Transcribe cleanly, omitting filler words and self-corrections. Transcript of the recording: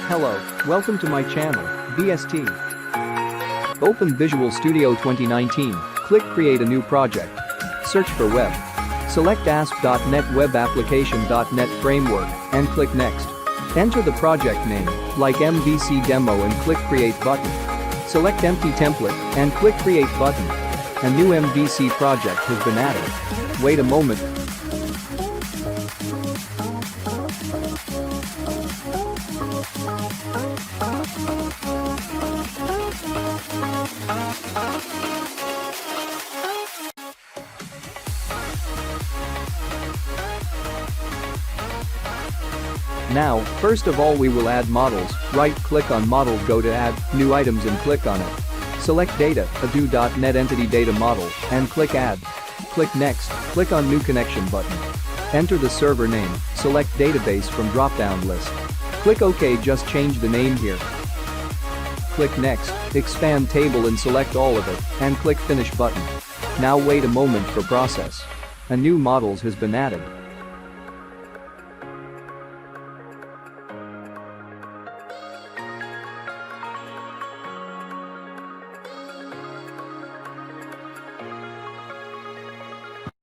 Hello, welcome to my channel, VST. Open Visual Studio 2019, click Create a new project. Search for Web. Select ASP.NET Web Application.NET Framework and click Next. Enter the project name, like MVC Demo and click Create button. Select Empty Template and click Create button. A new MVC project has been added. Wait a moment. Now, first of all we will add models. Right-click on model, go to Add, New Items and click on it. Select Data, a do.NET Entity Data Model, and click Add. Click Next, click on New Connection button. Enter the server name, select Database from drop-down list. Click OK, just change the name here. Click Next, expand table and select all of it, and click Finish button. Now wait a moment for process. A new models has been added.